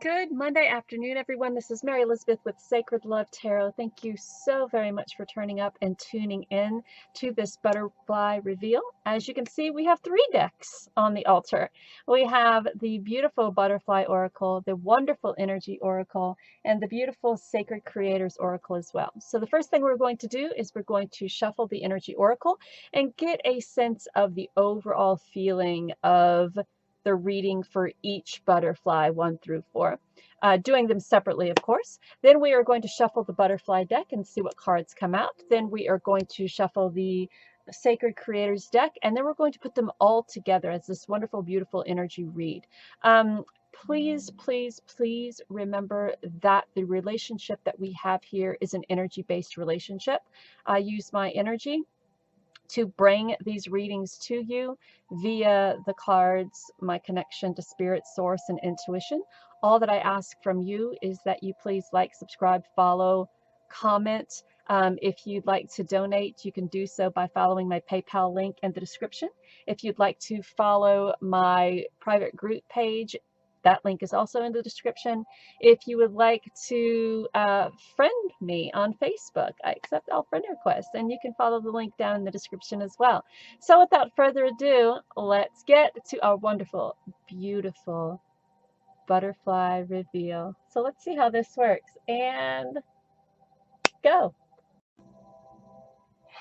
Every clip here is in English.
Good Monday afternoon, everyone. This is Mary Elizabeth with Sacred Love Tarot. Thank you so very much for turning up and tuning in to this butterfly reveal. As you can see, we have three decks on the altar. We have the beautiful Butterfly Oracle, the wonderful Energy Oracle, and the beautiful Sacred Creators Oracle as well. So the first thing we're going to do is we're going to shuffle the Energy Oracle and get a sense of the overall feeling of the reading for each butterfly 1 through 4, doing them separately, of course. Then we are going to shuffle the butterfly deck and see what cards come out. Then we are going to shuffle the Sacred Creators deck, and then we're going to put them all together as this wonderful, beautiful energy read. Please, please, please remember that the relationship that we have here is an energy-based relationship. I use my energy to bring these readings to you via the cards, my connection to spirit, source, and intuition. All that I ask from you is that you please like, subscribe, follow, comment. If you'd like to donate, you can do so by following my PayPal link in the description. If you'd like to follow my private group page, that link is also in the description. If you would like to friend me on Facebook, I accept all friend requests, and you can follow the link down in the description as well. So without further ado, let's get to our wonderful, beautiful butterfly reveal. So let's see how this works, and go.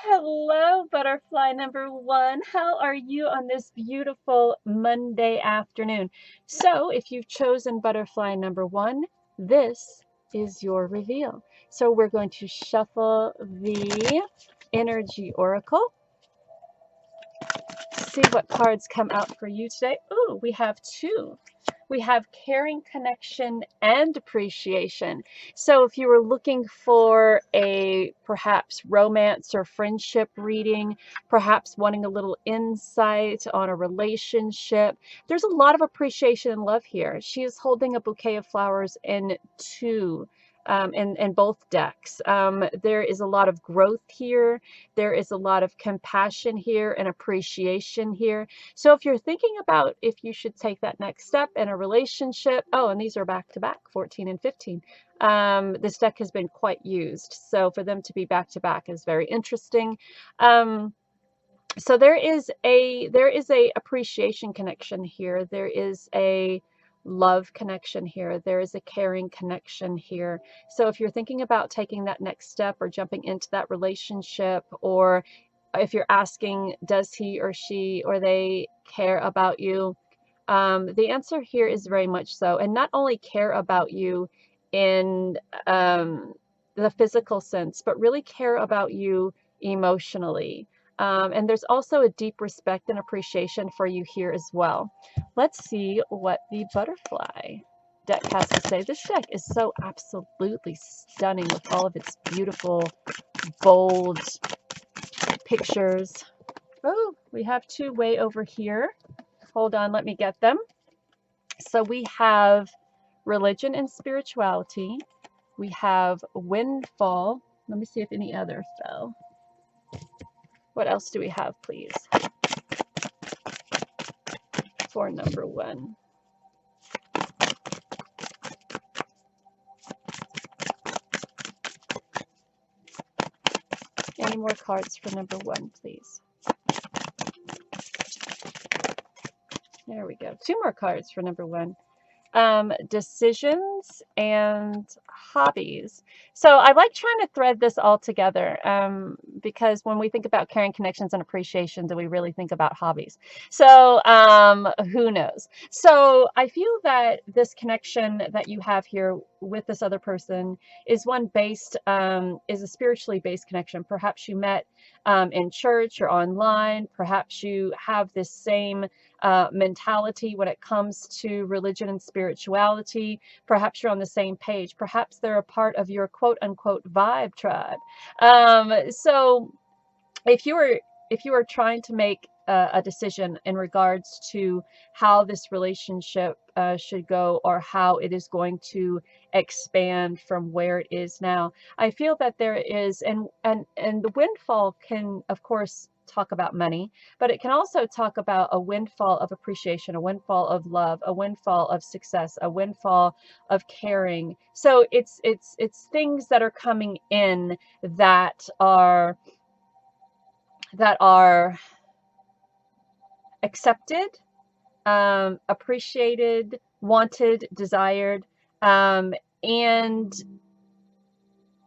Hello, butterfly number 1. How are you on this beautiful Monday afternoon? So if you've chosen butterfly number 1, this is your reveal. So we're going to shuffle the Energy Oracle, see what cards come out for you today. Ooh, we have 2. We have caring, connection, and appreciation. So if you were looking for a perhaps romance or friendship reading, perhaps wanting a little insight on a relationship, there's a lot of appreciation and love here. She is holding a bouquet of flowers in both decks. There is a lot of growth here. There is a lot of compassion here and appreciation here. So if you're thinking about if you should take that next step in a relationship, oh, and these are back to back, 14 and 15. This deck has been quite used. So for them to be back to back is very interesting. So there is a appreciation connection here. There is a love connection here. There is a caring connection here. So if you're thinking about taking that next step or jumping into that relationship, or if you're asking, does he or she or they care about you? The answer here is very much so. And not only care about you in the physical sense, but really care about you emotionally. And there's also a deep respect and appreciation for you here as well. Let's see what the butterfly deck has to say. This deck is so absolutely stunning with all of its beautiful, bold pictures. Oh, we have 2 way over here. Hold on, let me get them. So we have religion and spirituality. We have windfall. Let me see if any other fell. What else do we have, please? For number 1. Any more cards for number 1, please? There we go. 2 more cards for number 1. Decisions and hobbies. So I like trying to thread this all together because when we think about caring, connections, and appreciation, do we really think about hobbies? So who knows? So I feel that this connection that you have here with this other person is one based, is a spiritually based connection. Perhaps you met in church or online. Perhaps you have this same mentality when it comes to religion and spirituality. Perhaps you're on the same page. Perhaps they're a part of your quote unquote vibe tribe. So if you are trying to make a decision in regards to how this relationship should go, or how it is going to expand from where it is now. I feel that there is, and the windfall can, of course, talk about money, but it can also talk about a windfall of appreciation, a windfall of love, a windfall of success, a windfall of caring. So it's things that are coming in that are accepted, appreciated, wanted, desired, and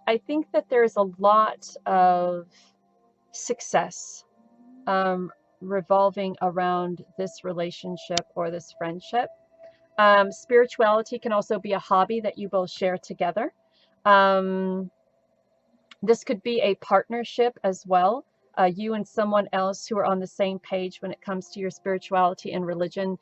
I think that there's a lot of success revolving around this relationship or this friendship. Spirituality can also be a hobby that you both share together. Um, This could be a partnership as well. You and someone else who are on the same page when it comes to your spirituality and religion,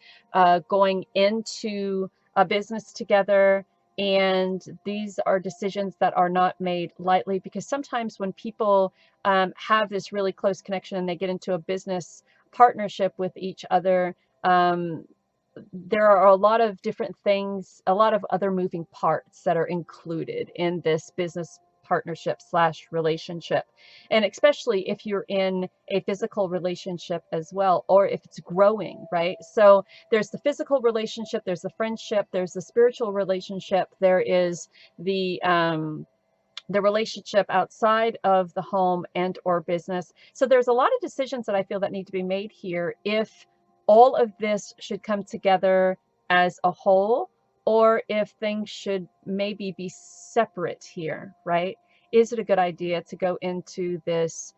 going into a business together. And these are decisions that are not made lightly, because sometimes when people have this really close connection and they get into a business partnership with each other, there are a lot of different things, a lot of other moving parts that are included in this business partnership slash relationship. And especially if you're in a physical relationship as well, or if it's growing, right? So there's the physical relationship, there's the friendship, there's the spiritual relationship, there is the relationship outside of the home and or business. So there's a lot of decisions that I feel that need to be made here, if all of this should come together as a whole, or if things should maybe be separate here, right? Is it a good idea to go into this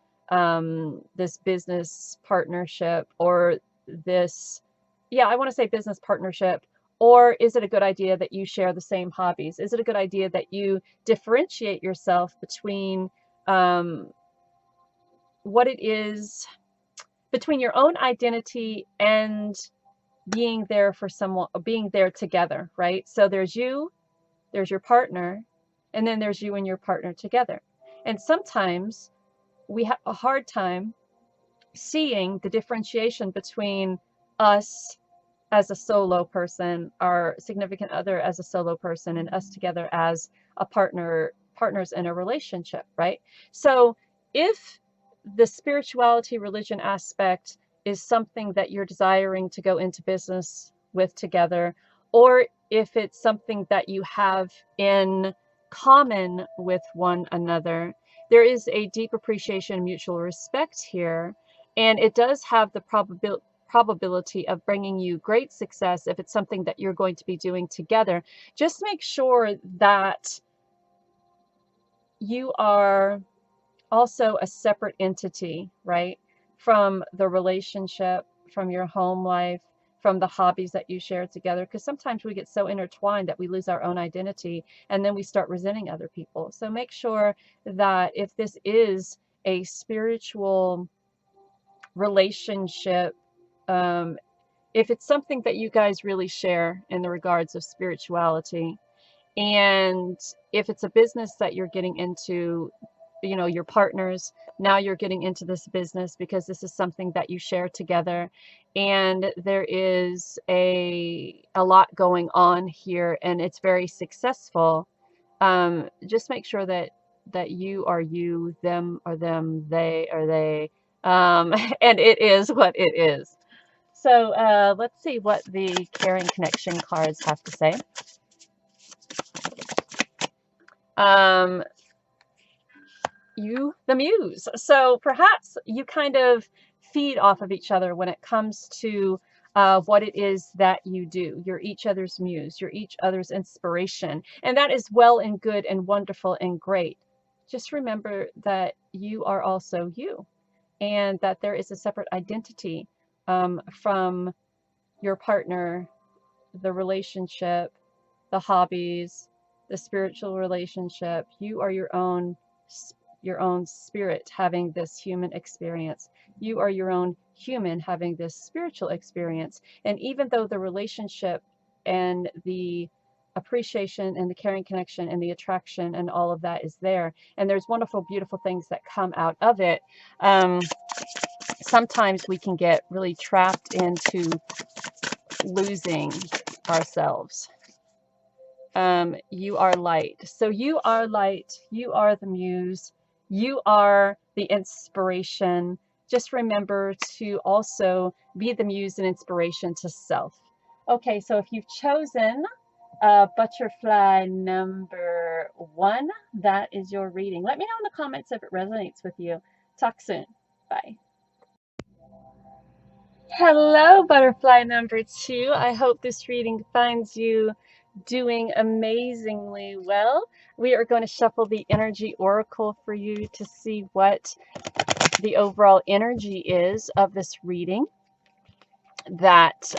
this business partnership, or this, yeah, I want to say business partnership, or is it a good idea that you share the same hobbies? Is it a good idea that you differentiate yourself between what it is, between your own identity and being there for someone, being there together, right? So there's you, there's your partner, and then there's you and your partner together. And sometimes we have a hard time seeing the differentiation between us as a solo person, our significant other as a solo person, and us together as a partners in a relationship, right? So if the spirituality religion aspect is something that you're desiring to go into business with together, or if it's something that you have in common with one another, there is a deep appreciation and mutual respect here, and it does have the probability of bringing you great success if it's something that you're going to be doing together. Just make sure that you are also a separate entity, right? From the relationship, from your home life, from the hobbies that you share together. Because sometimes we get so intertwined that we lose our own identity, and then we start resenting other people. So make sure that if this is a spiritual relationship, if it's something that you guys really share in the regards of spirituality, and if it's a business that you're getting into, you know, your partners, now you're getting into this business because this is something that you share together, and there is a lot going on here, and it's very successful. Just make sure that you are you, them are them, they are they, and it is what it is. So let's see what the Caring Connection cards have to say. You, the muse. So perhaps you kind of feed off of each other when it comes to what it is that you do. You're each other's muse. You're each other's inspiration. And that is well and good and wonderful and great. Just remember that you are also you, and that there is a separate identity from your partner, the relationship, the hobbies, the spiritual relationship. You are your own spirit having this human experience. You are your own human having this spiritual experience. And even though the relationship and the appreciation and the caring connection and the attraction and all of that is there, and there's wonderful, beautiful things that come out of it, sometimes we can get really trapped into losing ourselves. You are light. So you are light. You are the muse. You are the inspiration. Just remember to also be the muse and inspiration to self. Okay, so if you've chosen butterfly number 1, that is your reading. Let me know in the comments if it resonates with you. Talk soon. Bye. Hello, butterfly number 2. I hope this reading finds you doing amazingly well. We are going to shuffle the energy oracle for you to see what the overall energy is of this reading. That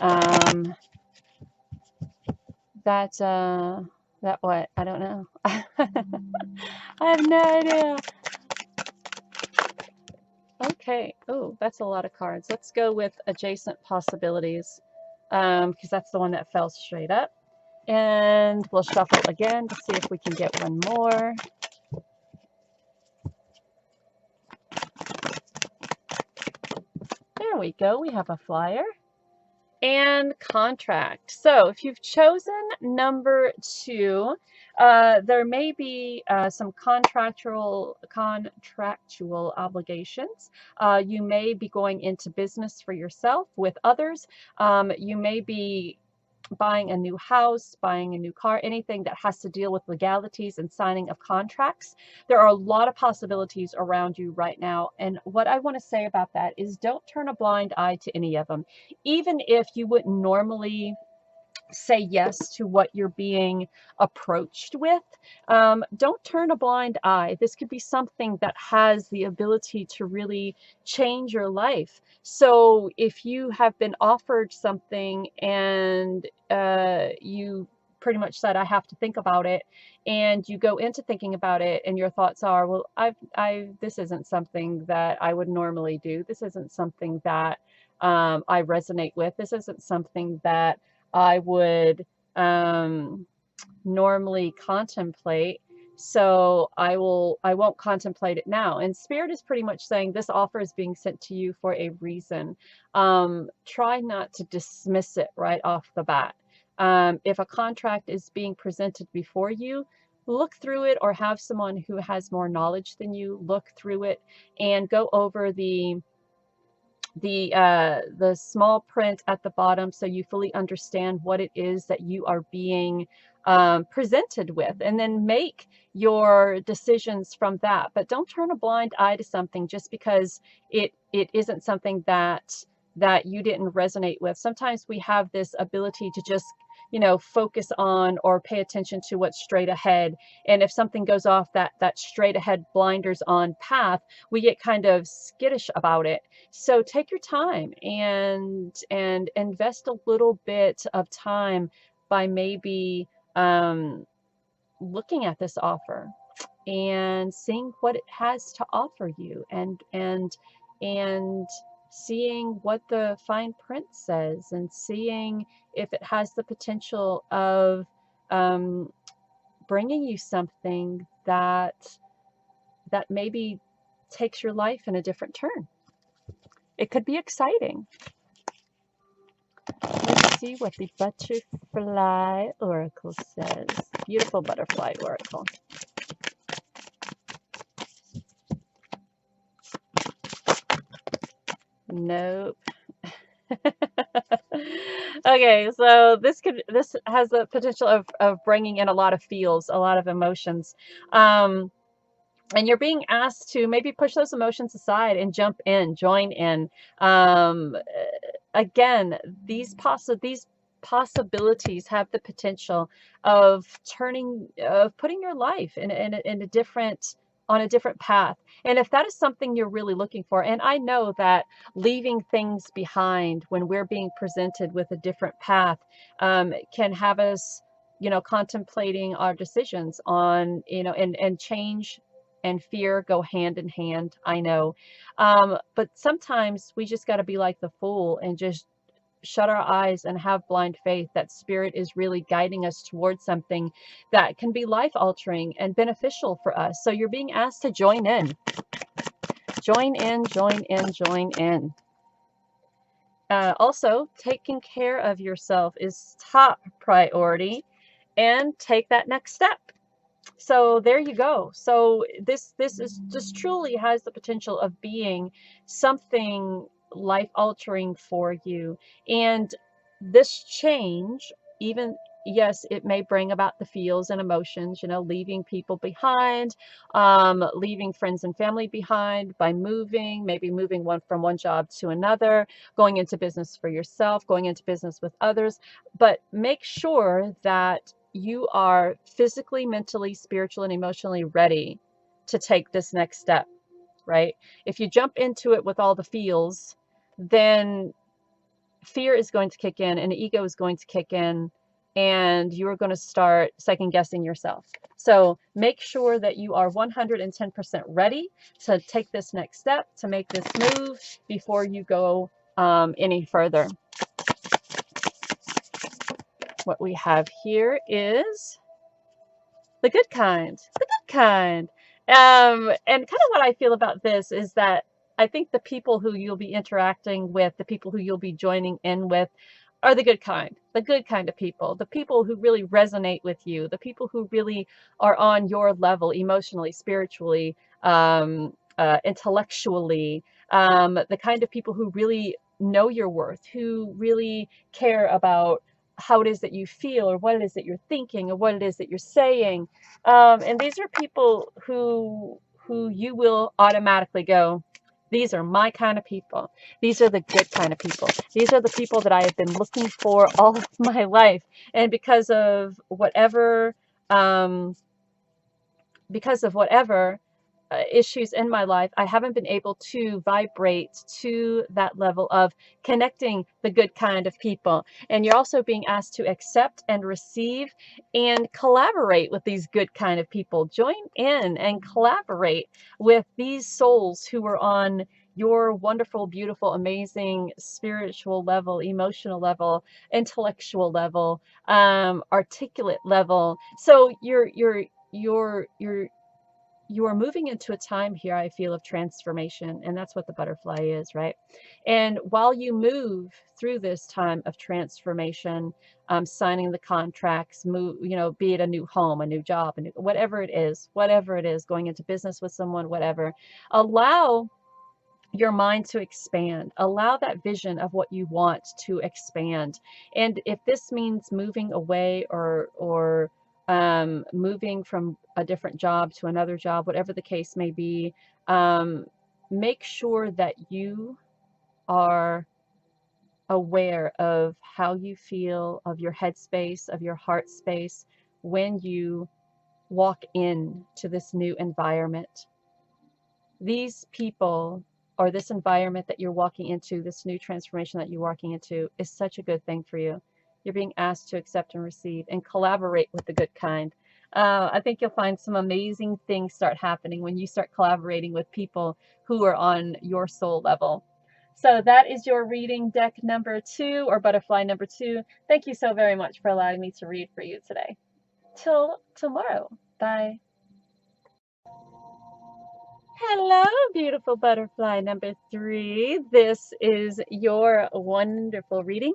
what? I don't know. I have no idea. Okay. Oh, that's a lot of cards. Let's go with adjacent possibilities, because that's the one that fell straight up. And we'll shuffle again to see if we can get one more. There we go. We have a flyer. And contract. So if you've chosen number 2, there may be some contractual obligations. You may be going into business for yourself with others. You may be buying a new house, buying a new car, anything that has to deal with legalities and signing of contracts. There are a lot of possibilities around you right now. And what I want to say about that is don't turn a blind eye to any of them. Even if you wouldn't normally say yes to what you're being approached with, don't turn a blind eye. This could be something that has the ability to really change your life. So if you have been offered something and you pretty much said, I have to think about it, and you go into thinking about it and your thoughts are, well, this isn't something that I would normally do. This isn't something that I resonate with. This isn't something that I would normally contemplate, so I won't contemplate it now. And Spirit is pretty much saying this offer is being sent to you for a reason. Try not to dismiss it right off the bat. If a contract is being presented before you, look through it, or have someone who has more knowledge than you look through it and go over the small print at the bottom, so you fully understand what it is that you are being presented with, and then make your decisions from that. But don't turn a blind eye to something just because it isn't something that you didn't resonate with. Sometimes we have this ability to just focus on or pay attention to what's straight ahead, and if something goes off that straight ahead blinders on path, we get kind of skittish about it. So take your time and invest a little bit of time by maybe looking at this offer and seeing what it has to offer you, and seeing what the fine print says, and seeing if it has the potential of bringing you something that maybe takes your life in a different turn. It could be exciting. Let's see what the butterfly oracle says. Beautiful butterfly oracle. Nope. Okay, so this has the potential of bringing in a lot of feels, a lot of emotions. And you're being asked to maybe push those emotions aside and jump in, join in. Again, these possibilities have the potential of putting your life in a different, on a different path. And if that is something you're really looking for, and I know that leaving things behind when we're being presented with a different path can have us, contemplating our decisions on, and change and fear go hand in hand, I know. But sometimes we just got to be like the fool and just shut our eyes and have blind faith that Spirit is really guiding us towards something that can be life altering and beneficial for us. So you're being asked to join in. Join in, join in, join in. Also, taking care of yourself is top priority, and take that next step. So there you go. So this is just truly has the potential of being something life altering for you. And this change, even yes, it may bring about the feels and emotions, you know, leaving people behind, leaving friends and family behind by moving, maybe moving from one job to another, going into business for yourself, going into business with others. But make sure that you are physically, mentally, spiritually, and emotionally ready to take this next step, right? If you jump into it with all the feels, then fear is going to kick in and ego is going to kick in, and you're going to start second guessing yourself. So make sure that you are 110% ready to take this next step, to make this move before you go any further. What we have here is the good kind, the good kind. And kind of what I feel about this is that I think the people who you'll be interacting with, the people who you'll be joining in with, are the good kind of people, the people who really resonate with you, the people who really are on your level emotionally, spiritually, intellectually, the kind of people who really know your worth, who really care about how it is that you feel, or what it is that you're thinking, or what it is that you're saying. And these are people who you will automatically go, these are my kind of people. These are the good kind of people. These are the people that I have been looking for all of my life. And because of whatever um, issues in my life, I haven't been able to vibrate to that level of connecting the good kind of people. And you're also being asked to accept and receive and collaborate with these good kind of people. Join in and collaborate with these souls who are on your wonderful, beautiful, amazing spiritual level, emotional level, intellectual level, articulate level. So you are moving into a time here, I feel, of transformation, and that's what the butterfly is, right? And while you move through this time of transformation, signing the contracts, be it a new home, a new job, whatever it is, going into business with someone, whatever, allow your mind to expand. Allow that vision of what you want to expand. And if this means moving away, or moving from a different job to another job, whatever the case may be, make sure that you are aware of how you feel, of your headspace, of your heart space when you walk in to this new environment. These people, or this environment that you're walking into, this new transformation that you're walking into, is such a good thing for you. You're being asked to accept and receive and collaborate with the good kind. I think you'll find some amazing things start happening when you start collaborating with people who are on your soul level. So that is your reading, deck number 2, or butterfly number 2. Thank you so very much for allowing me to read for you today. Till tomorrow. Bye. Hello, beautiful butterfly number 3. This is your wonderful reading.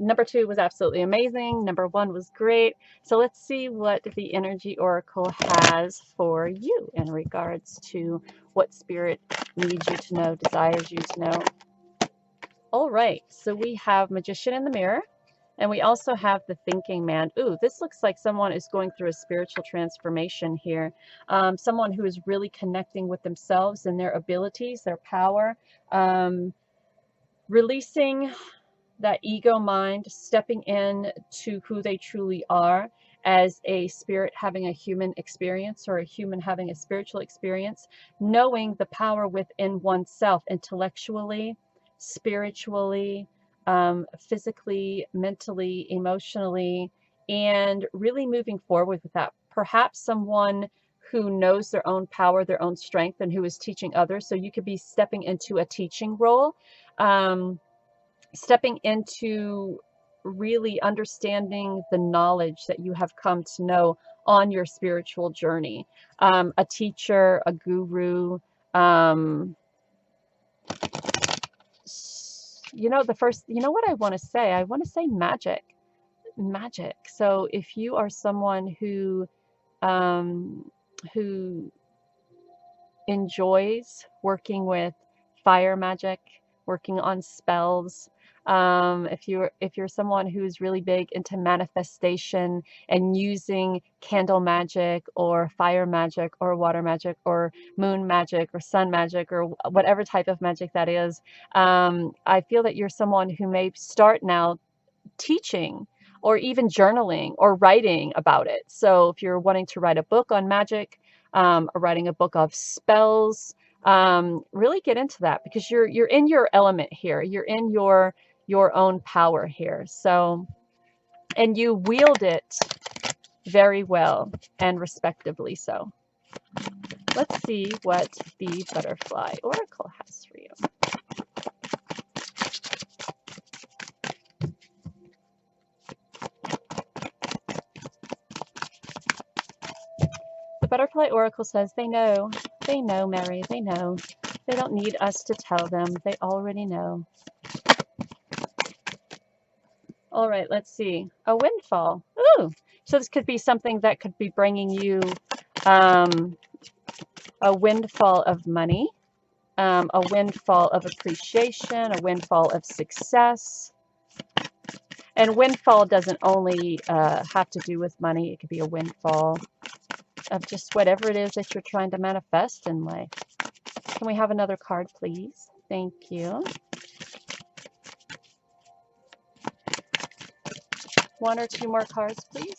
Number 2 was absolutely amazing. Number 1 was great. So let's see what the Energy Oracle has for you in regards to what Spirit needs you to know, desires you to know. All right, so we have Magician in the Mirror. And we also have the Thinking Man. Ooh, this looks like someone is going through a spiritual transformation here. Someone who is really connecting with themselves and their abilities, their power, releasing that ego mind, stepping in to who they truly are as a spirit having a human experience, or a human having a spiritual experience, knowing the power within oneself intellectually, spiritually, physically, mentally, emotionally, and really moving forward with that. Perhaps someone who knows their own power, their own strength, and who is teaching others. So you could be stepping into a teaching role, stepping into really understanding the knowledge that you have come to know on your spiritual journey. A teacher, a guru, Um, you know, what I want to say? I want to say magic. Magic. So if you are someone um, who enjoys working with fire magic, working on spells. If you're someone who's really big into manifestation and using candle magic or fire magic or water magic or moon magic or sun magic or whatever type of magic that is, I feel that you're someone who may start now teaching or even journaling or writing about it. So if you're wanting to write a book on magic, or writing a book of spells, really get into that because you're in your element here. You're in your own power here. So, and you wield it very well and respectively so. Let's see what the butterfly oracle has for you. The butterfly oracle says they know, Mary, they know. They don't need us to tell them. They already know. All right, let's see. A windfall. Ooh, so this could be something that could be bringing you a windfall of money, a windfall of appreciation, a windfall of success. And windfall doesn't only have to do with money. It could be a windfall of just whatever it is that you're trying to manifest in life. Can we have another card, please? Thank you. One or two more cards, please.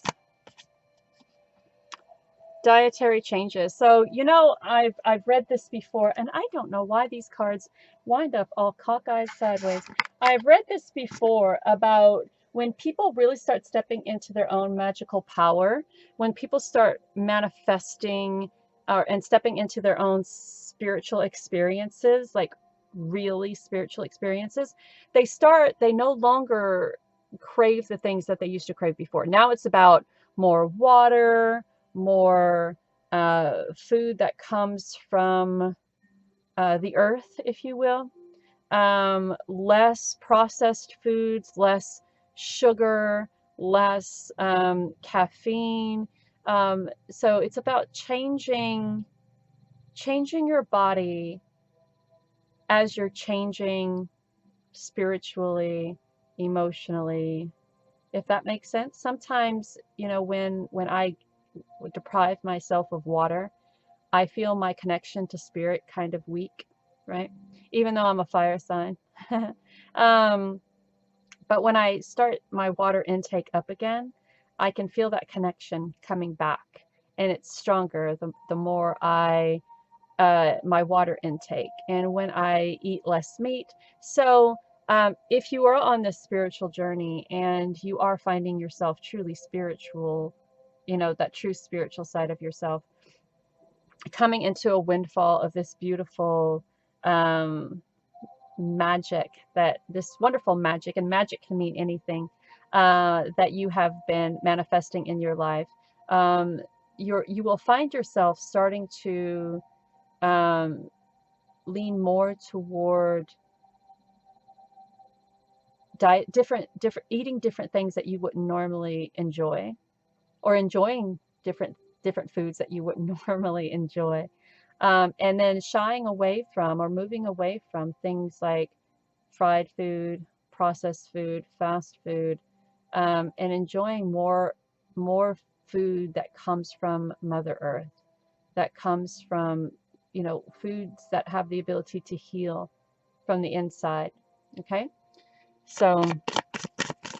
Dietary changes. So, you know, I've read this before, and I don't know why these cards wind up all cockeyed sideways. I've read this before about when people really start stepping into their own magical power, when people start manifesting and stepping into their own spiritual experiences, like really spiritual experiences, they no longer crave the things that they used to crave before. Now it's about more water, more food that comes from the earth, if you will. Less processed foods, less sugar, less caffeine. So it's about changing your body as you're changing spiritually, emotionally, if that makes sense. Sometimes, you know, when I deprive myself of water, I feel my connection to spirit kind of weak, right? Even though I'm a fire sign. But when I start my water intake up again, I can feel that connection coming back, and it's stronger the more my water intake, and when I eat less meat. So if you are on this spiritual journey and you are finding yourself truly spiritual, you know, that true spiritual side of yourself, coming into a windfall of this beautiful magic, that this wonderful magic, and magic can mean anything that you have been manifesting in your life, you will find yourself starting to lean more toward different eating different things that you wouldn't normally enjoy, or enjoying different foods that you wouldn't normally enjoy, and then shying away from or moving away from things like fried food, processed food, fast food, and enjoying more food that comes from Mother Earth, that comes from, you know, foods that have the ability to heal from the inside. Okay, so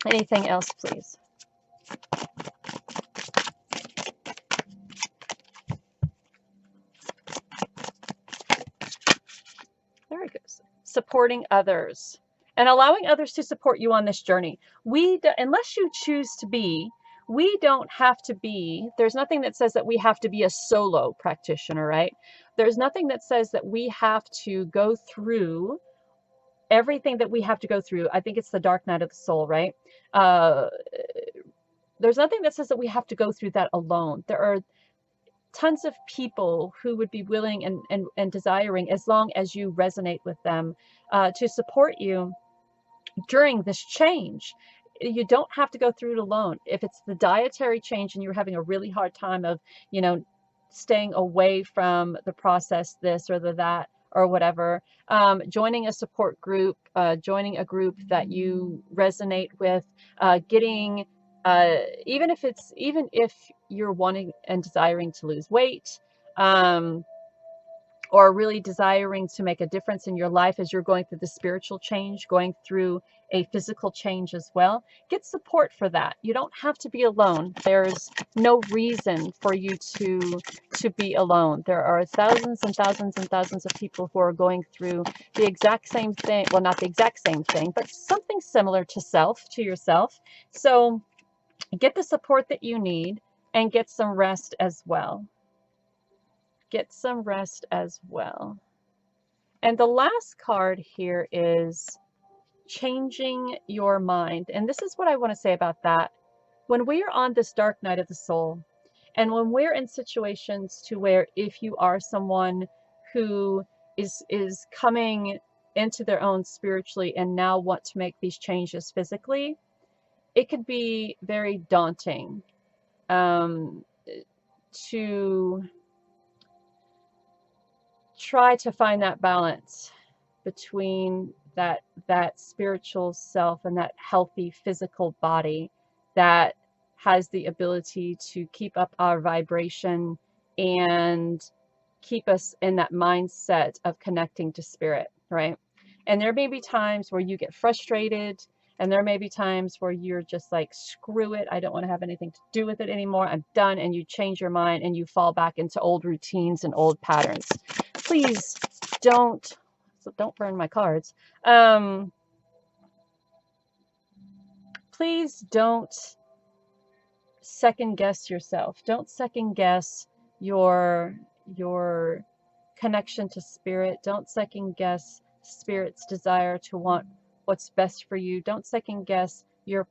anything else, please? There it goes. Supporting others and allowing others to support you on this journey. Unless you choose to be, we don't have to be. There's nothing that says that we have to be a solo practitioner, right? There's nothing that says that we have to go through everything that we have to go through. I think it's the dark night of the soul, right? There's nothing that says that we have to go through that alone. tons of people who would be willing and desiring, as long as you resonate with them, to support you during this change. You don't have to go through it alone. If it's the dietary change and you're having a really hard time of, staying away from the processed this or the that or whatever, joining a support group, joining a group that you resonate with, getting, even if you're wanting and desiring to lose weight, or really desiring to make a difference in your life as you're going through the spiritual change, going through a physical change as well, get support for that. You don't have to be alone. There's no reason for you to be alone. There are thousands and thousands and thousands of people who are going through the exact same thing. Well, not the exact same thing, but something similar to yourself. So get the support that you need and get some rest as well. Get some rest as well. And the last card here is changing your mind. And this is what I want to say about that. When we are on this dark night of the soul, and when we're in situations to where if you are someone who is coming into their own spiritually and now want to make these changes physically, it could be very daunting to try to find that balance between that spiritual self and that healthy physical body that has the ability to keep up our vibration and keep us in that mindset of connecting to spirit, right? And there may be times where you get frustrated, and there may be times where you're just like, screw it, I don't want to have anything to do with it anymore, I'm done, and you change your mind and you fall back into old routines and old patterns. Please don't burn my cards. Please don't second guess yourself. Don't second guess your connection to spirit. Don't second guess spirit's desire to want what's best for you. Don't second guess your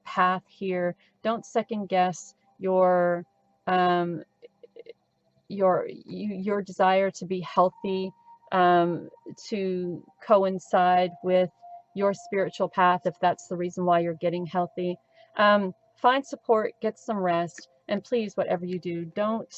path here. Don't second guess your desire to be healthy, to coincide with your spiritual path, if that's the reason why you're getting healthy. Find support, get some rest, and please, whatever you do, don't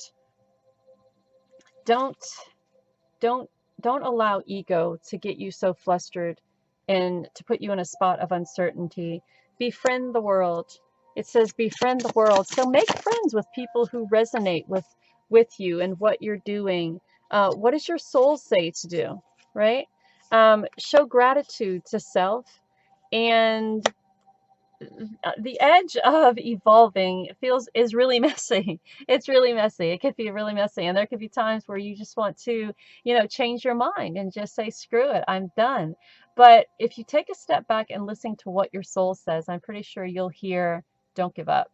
allow ego to get you so flustered and to put you in a spot of uncertainty. Befriend the world. It says befriend the world. So make friends with people who resonate with you and what you're doing. What does your soul say to do, right? Show gratitude to self. And the edge of evolving is really messy. It's really messy. It could be really messy. And there could be times where you just want to, change your mind and just say, screw it, I'm done. But if you take a step back and listen to what your soul says, I'm pretty sure you'll hear, don't give up.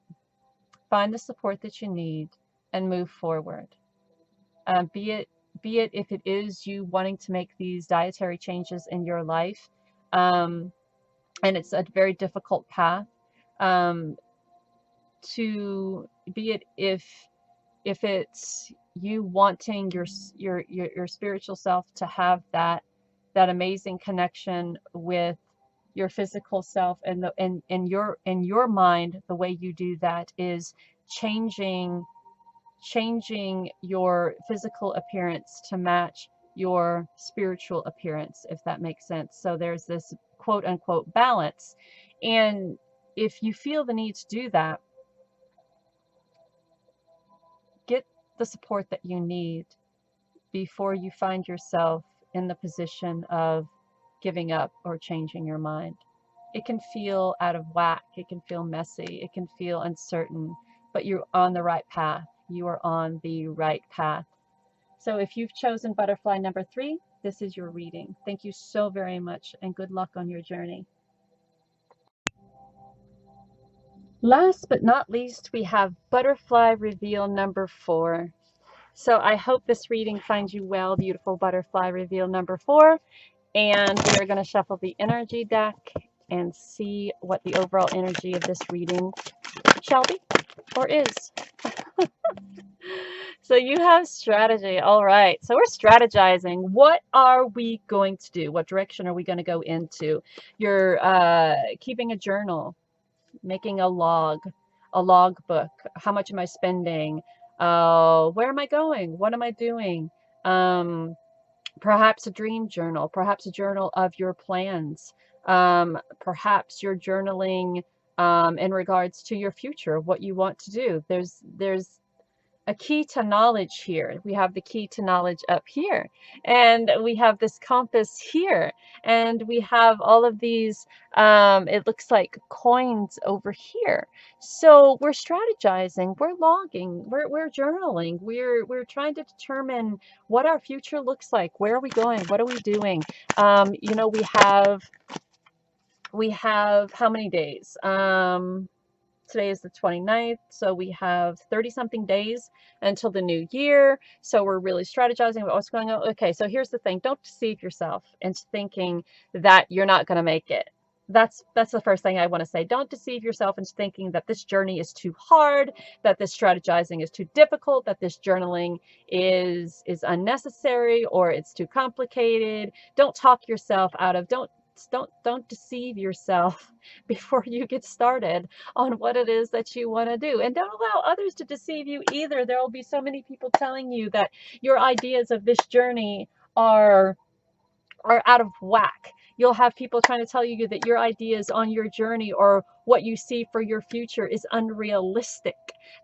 Find the support that you need and move forward. Be it if it is you wanting to make these dietary changes in your life, and it's a very difficult path, to be it if it's you wanting your spiritual self to have that amazing connection with your physical self, and in your mind, the way you do that is changing your physical appearance to match your spiritual appearance, if that makes sense. So there's this quote unquote balance. And if you feel the need to do that, get the support that you need before you find yourself in the position of giving up or changing your mind. It can feel out of whack. It can feel messy. It can feel uncertain, but you're on the right path. You are on the right path. So if you've chosen butterfly number 3, this is your reading. Thank you so very much, and good luck on your journey. Last but not least, we have butterfly reveal number 4. So I hope this reading finds you well, beautiful butterfly reveal number 4. And we are going to shuffle the energy deck and see what the overall energy of this reading shall be or is. So you have strategy. All right. So we're strategizing. What are we going to do? What direction are we going to go into? You're keeping a journal, making a log book. How much am I spending? Where am I going? What am I doing? Perhaps a dream journal, perhaps a journal of your plans. Perhaps you're journaling in regards to your future, what you want to do. There's a key to knowledge here. We have the key to knowledge up here, and we have this compass here, and we have all of these, it looks like coins over here. So we're strategizing, we're logging, we're journaling, we're trying to determine what our future looks like. Where are we going? What are we doing? You know, we have how many days? Today is the 29th, so we have 30 something days until the new year. So we're really strategizing about what's going on. Okay, so here's the thing. Don't deceive yourself into thinking that you're not going to make it. That's the first thing I want to say. Don't deceive yourself into thinking that this journey is too hard, that this strategizing is too difficult, that this journaling is unnecessary, or it's too complicated. Don't talk yourself out of, don't deceive yourself before you get started on what it is that you want to do. And don't allow others to deceive you either. There will be so many people telling you that your ideas of this journey are out of whack. You'll have people trying to tell you that your ideas on your journey or what you see for your future is unrealistic.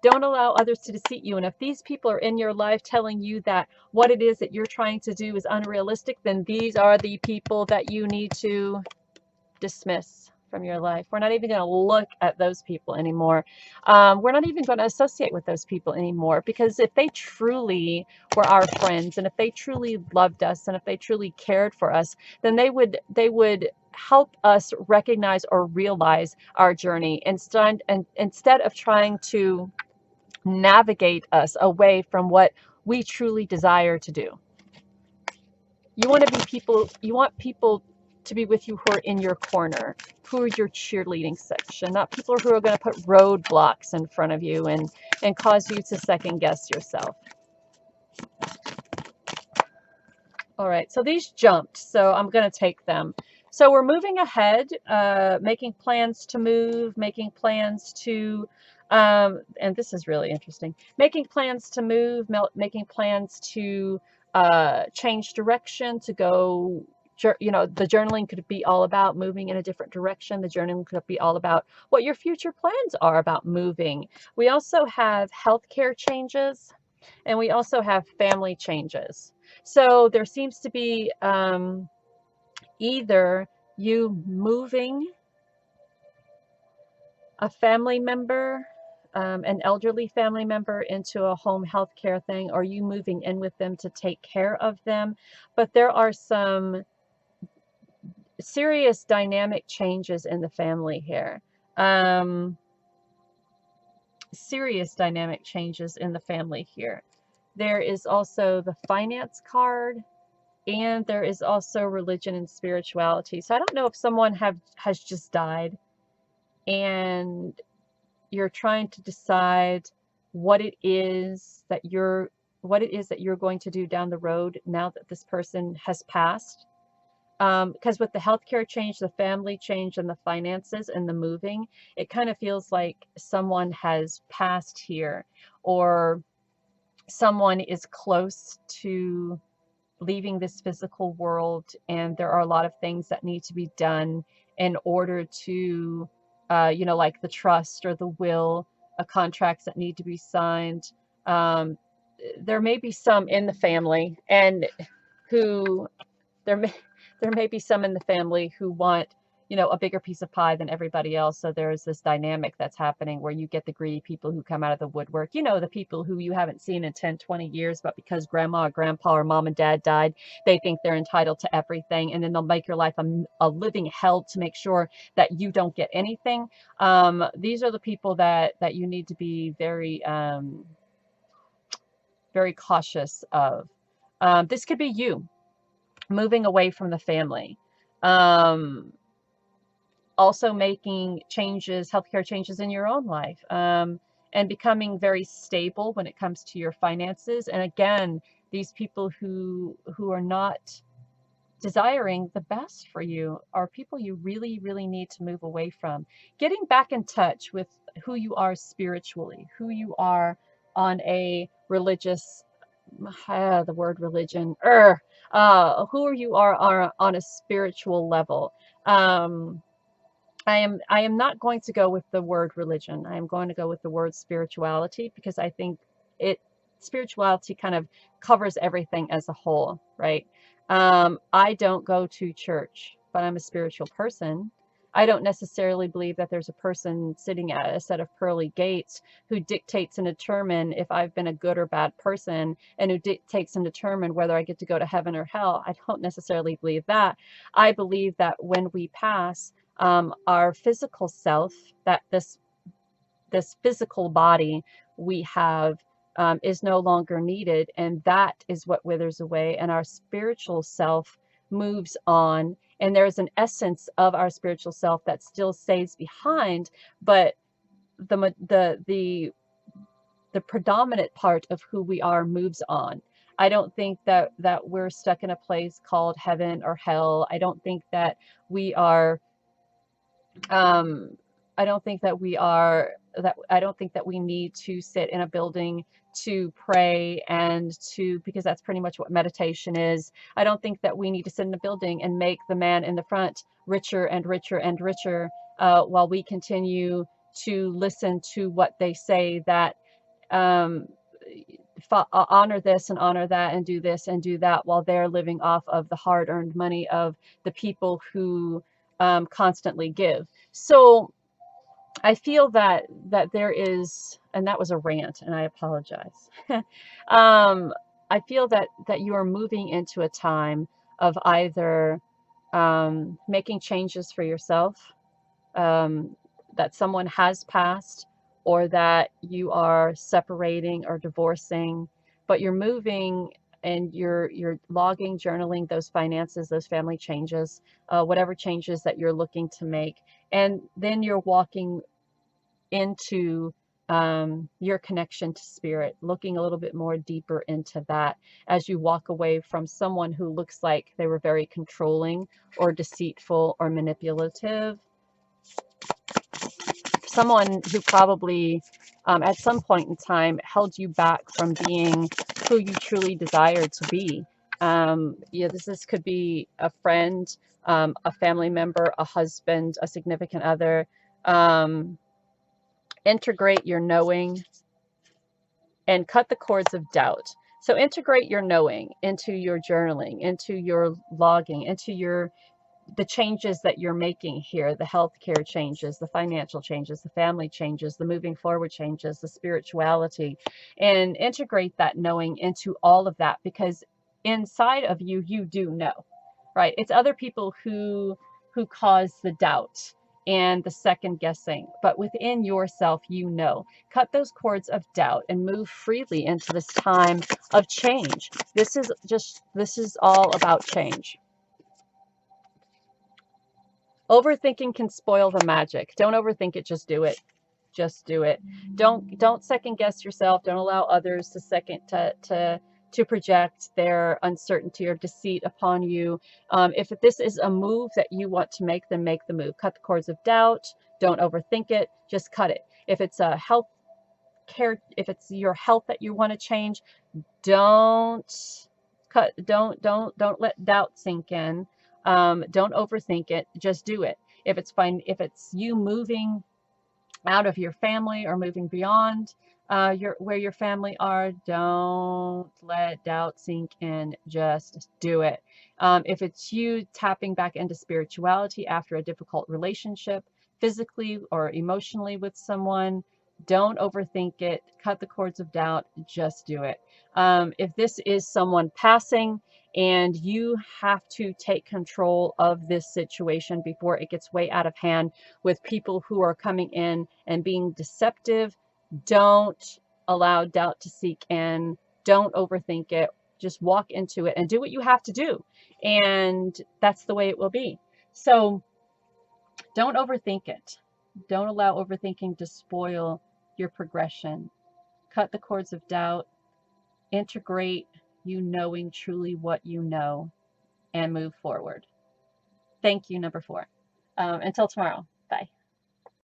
Don't allow others to deceive you. And if these people are in your life telling you that what it is that you're trying to do is unrealistic, then these are the people that you need to dismiss from your life. We're not even going to look at those people anymore. We're not even going to associate with those people anymore, because if they truly were our friends, and if they truly loved us, and if they truly cared for us, then they would help us recognize or realize our journey instead of trying to navigate us away from what we truly desire to do. You want people to be with you who are in your corner, who are your cheerleading section, not people who are going to put roadblocks in front of you and cause you to second guess yourself. All right, so these jumped, so I'm going to take them. So we're moving ahead, making plans to move, making plans to, and this is really interesting, making plans to move, making plans to change direction, to go, you know, the journaling could be all about moving in a different direction. The journaling could be all about what your future plans are about moving. We also have healthcare changes, and we also have family changes. So there seems to be either you moving a family member, an elderly family member, into a home health care thing, or you moving in with them to take care of them. But there are some serious dynamic changes in the family here. Serious dynamic changes in the family here. There is also the finance card, and there is also religion and spirituality. So I don't know if someone has just died and you're trying to decide what it is that you're going to do down the road now that this person has passed. Because with the healthcare change, the family change, and the finances and the moving, it kind of feels like someone has passed here, or someone is close to leaving this physical world, and there are a lot of things that need to be done in order to, you know, like the trust or the will, contracts that need to be signed. There may be some in the family, and who there may be some in the family who want, you know, a bigger piece of pie than everybody else. So there's this dynamic that's happening where you get the greedy people who come out of the woodwork. You know, the people who you haven't seen in 10, 20 years, but because grandma or grandpa or mom and dad died, they think they're entitled to everything. And then they'll make your life a living hell to make sure that you don't get anything. These are the people that you need to be very, very cautious of. This could be you moving away from the family. Also making changes, healthcare changes in your own life. and becoming very stable when it comes to your finances. And again, these people who are not desiring the best for you are people you really, really need to move away from. Getting back in touch with who you are spiritually, who you are on a religious, the word religion, who you are on a spiritual level. I am not going to go with the word religion. I am going to go with the word spirituality, because I think it spirituality kind of covers everything as a whole, right? I don't go to church, but I'm a spiritual person. I don't necessarily believe that there's a person sitting at a set of pearly gates who dictates and determine if I've been a good or bad person, and who dictates and determine whether I get to go to heaven or hell. I don't necessarily believe that. I believe that when we pass, our physical self, that this physical body we have, is no longer needed, and that is what withers away, and our spiritual self moves on, and there's an essence of our spiritual self that still stays behind, but the predominant part of who we are moves on. I don't think that we're stuck in a place called heaven or hell. I don't think that we are um, I don't think that I don't think that we need to sit in a building to pray and because that's pretty much what meditation is. I don't think that we need to sit in a building and make the man in the front richer and richer and richer, while we continue to listen to what they say, that um, honor this and honor that and do this and do that, while they're living off of the hard-earned money of the people who constantly give. So I feel that there is, and that was a rant, and I apologize. I feel that you are moving into a time of either making changes for yourself, that someone has passed, or that you are separating or divorcing, but you're moving and you're logging, journaling those finances, those family changes, whatever changes that you're looking to make, and then you're walking into your connection to spirit, looking a little bit more deeper into that as you walk away from someone who looks like they were very controlling or deceitful or manipulative, someone who probably at some point in time held you back from being who you truly desired to be. Yeah, this could be a friend, a family member, a husband, a significant other. Integrate your knowing and cut the cords of doubt. So integrate your knowing into your journaling, into your logging, into the changes that you're making here, the healthcare changes, the financial changes, the family changes, the moving forward changes, the spirituality, and integrate that knowing into all of that, because inside of you, you do know, right? It's other people who cause the doubt and the second guessing, but within yourself, you know. Cut those cords of doubt and move freely into this time of change. This is all about change. Overthinking can spoil the magic. Don't overthink it, just do it. Just do it. Don't second guess yourself. Don't allow others to project their uncertainty or deceit upon you. If this is a move that you want to make, then make the move. Cut the cords of doubt. Don't overthink it. Just cut it. If it's a health care, if it's your health that you want to change, don't let doubt sink in. Don't overthink it. Just do it. If it's fine, if it's you moving out of your family or moving beyond where your family are, don't let doubt sink in. Just do it. If it's you tapping back into spirituality after a difficult relationship, physically or emotionally with someone, don't overthink it. Cut the cords of doubt. Just do it. If this is someone passing and you have to take control of this situation before it gets way out of hand with people who are coming in and being deceptive, don't allow doubt to seep in. Don't overthink it. Just walk into it and do what you have to do. And that's the way it will be. So don't overthink it. Don't allow overthinking to spoil your progression. Cut the cords of doubt. Integrate you knowing truly what you know and move forward. Thank you, number 4. Until tomorrow. Bye.